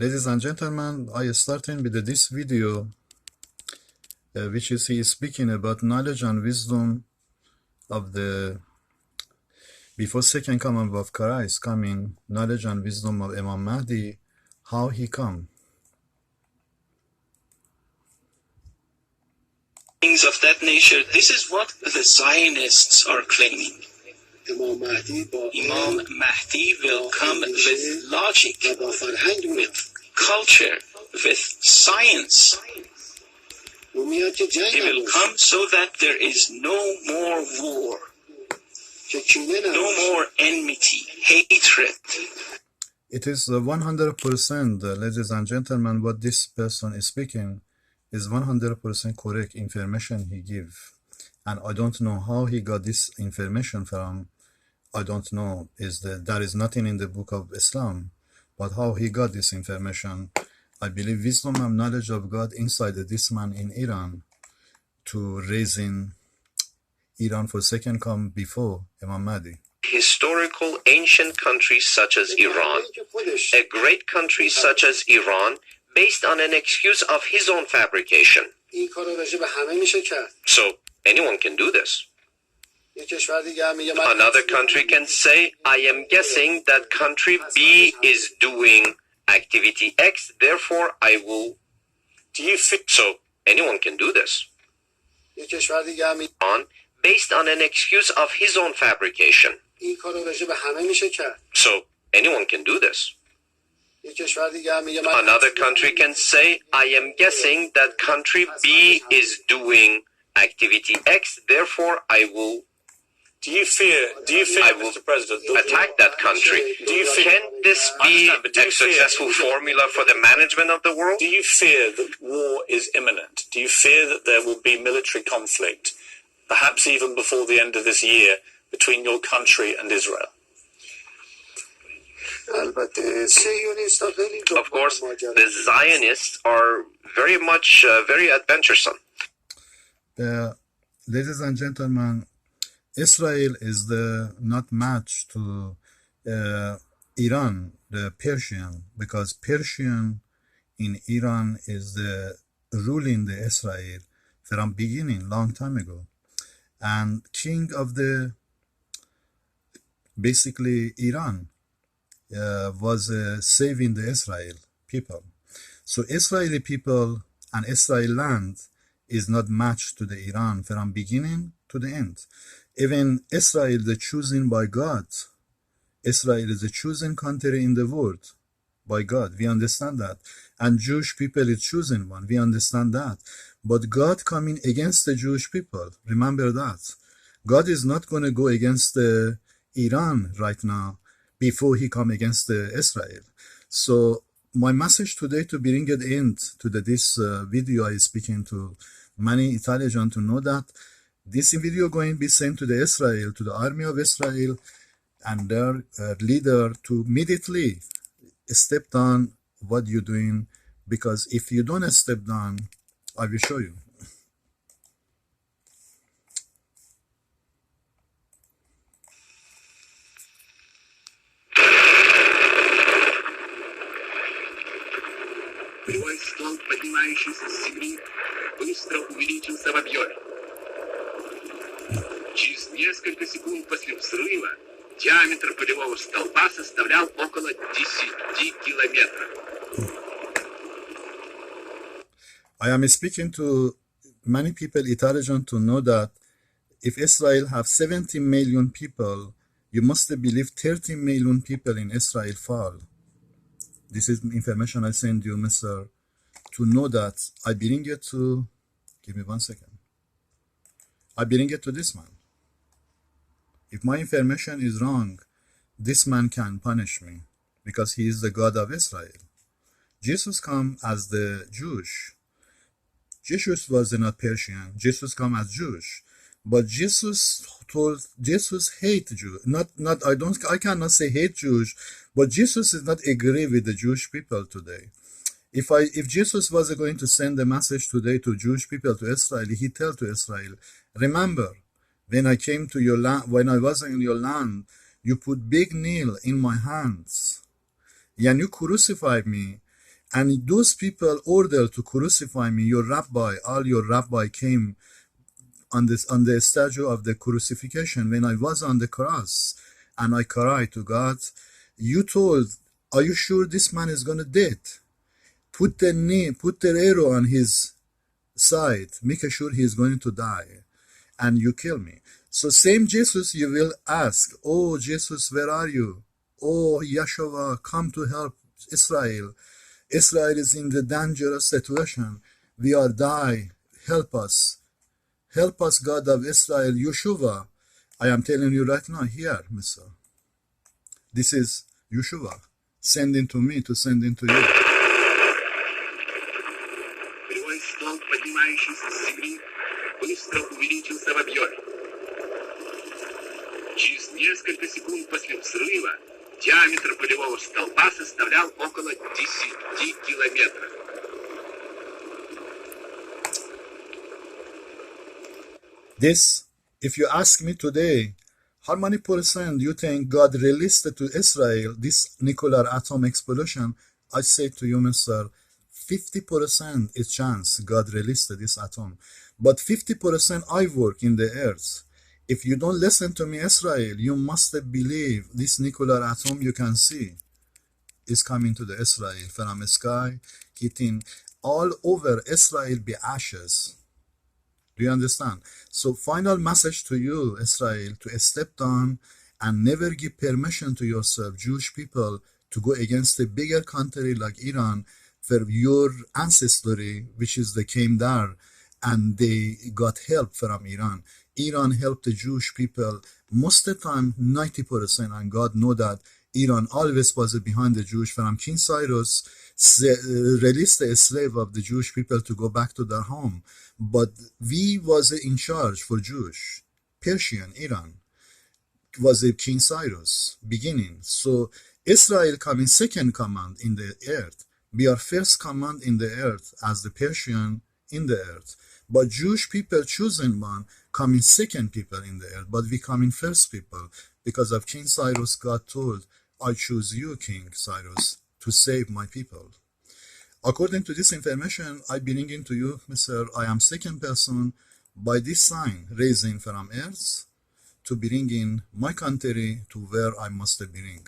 Ladies and gentlemen, I starting with this video, which is he is speaking about knowledge and wisdom of the before second coming of Christ coming, knowledge and wisdom of Imam Mahdi, how he come. Things of that nature. This is what the Zionists are claiming. Imam Mahdi will come with logic, with culture, with science. He will come so that there is no more war, no more enmity, hatred. It is 100%, ladies and gentlemen, what this person is speaking is 100% correct information he give. And I don't know how he got this information from. I don't know, there is nothing in the book of Islam, but how he got this information. I believe wisdom and knowledge of God inside this man in Iran to raising Iran for second come before Imam Mahdi. Historical ancient countries such as Iran, a great country such as Iran, based on an excuse of his own fabrication. So anyone can do this. Another country can say, I am guessing that country B is doing activity X, therefore I will. So anyone can do this. Based on an excuse of his own fabrication. So anyone can do this. Another country can say, I am guessing that country B is doing activity X, therefore I will. Do you fear, Mr. President, attack that country? Can this be a successful formula for the management of the world? Do you fear that war is imminent? Do you fear that there will be military conflict, perhaps even before the end of this year, between your country and Israel? Of course, the Zionists are very much very adventuresome. Ladies and gentlemen, Israel is not match to Iran, the Persian, because Persian in Iran is the ruling the Israel from beginning, long time ago. And king of the, basically Iran, was saving the Israel people. So Israeli people and Israel land is not matched to the Iran from beginning to the end. Even Israel is chosen by God. Israel is a chosen country in the world by God. We understand that. And Jewish people is chosen one. We understand that. But God coming against the Jewish people. Remember that. God is not going to go against Iran right now before he come against Israel. So my message today to bring an end to this video I speaking to many intelligent to know that this video going to be sent to the Israel, to the army of Israel and their leader to immediately step down what you're doing, because if you don't step down, I will show you. Кривой ствол, поднимающийся с земли, быстро увеличился в объеме. Через несколько секунд после взрыва диаметр полевого столба составлял около 10 километров. I am speaking to many people intelligent to know that if Israel have 70 million people, you must believe 30 million people in Israel fall. This is information I send you, Mr. To know that I bring it to, give me 1 second. I bring it to this man. If my information is wrong, this man can punish me because he is the God of Israel. Jesus come as the Jewish. Jesus was not Persian. Jesus come as Jewish. But Jesus hate Jews. I cannot say hate Jews, but Jesus is not agree with the Jewish people today. If Jesus was going to send a message today to Jewish people, to Israel, he tell to Israel, remember, when I came to your land, when I was in your land, you put big nail in my hands. And you crucified me. And those people ordered to crucify me. Your rabbi, all your rabbi came on the statue of the crucifixion when I was on the cross, and I cried to God. You told, are you sure this man is gonna dead? Put the arrow on his side, make sure he is going to die, and you kill me. So same Jesus, you will ask, oh Jesus, where are you? Oh Yeshua, come to help Israel. Israel is in the dangerous situation. We are die. Help us. Help us, God of Israel, Yeshua. I am telling you right now here, Mr. This is Yeshua sending to me to send into you. Кривой столб, поднимающийся с земли, быстро увеличился в объеме. Через несколько секунд после взрыва диаметр полевого столба составлял около 10 километров. This, if you ask me today, how many percent do you think God released to Israel this nuclear atom explosion? I say to you, Mr. 50% is chance God released this atom. But 50% I work in the earth. If you don't listen to me, Israel, you must believe this nuclear atom you can see is coming to the Israel from the sky, hitting all over Israel be ashes. Do you understand? So final message to you, Israel, to step down and never give permission to yourself, Jewish people, to go against a bigger country like Iran for your ancestry, which is they came there and they got help from Iran. Iran helped the Jewish people most of the time, 90%, and God know that Iran always was behind the Jewish. From King Cyrus released the slave of the Jewish people to go back to their home. But we was in charge for Jewish. Persian, Iran was a King Cyrus beginning. So Israel coming second command in the earth. We are first command in the earth as the Persian in the earth. But Jewish people chosen one coming second people in the earth. But we coming first people because of King Cyrus. God told, I choose you, King Cyrus, to save my people. According to this information, I bring into you, Mr. I am second person by this sign raising from earth to bring in my country to where I must bring.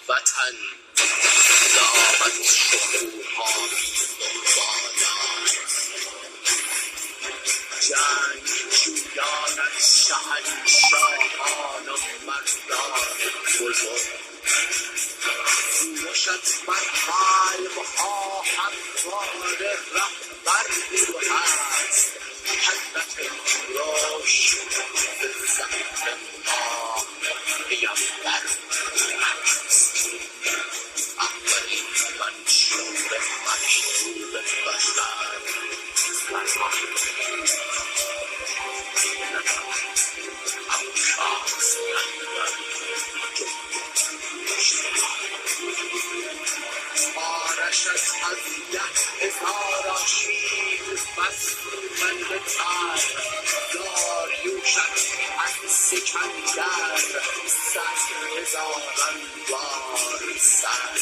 وطن دامت شکوها دنبالم جنگ جویانت شهنشاهان و مردان بزرگ کوشت بر قلبها همواره رهبر او هست حضرت روش به زمین ما پیامبر اولین منشور مشروب بشر آرشت از 10,000 آشیل مسمومن به تر داریوشت از سکندر 100,000 انوار سر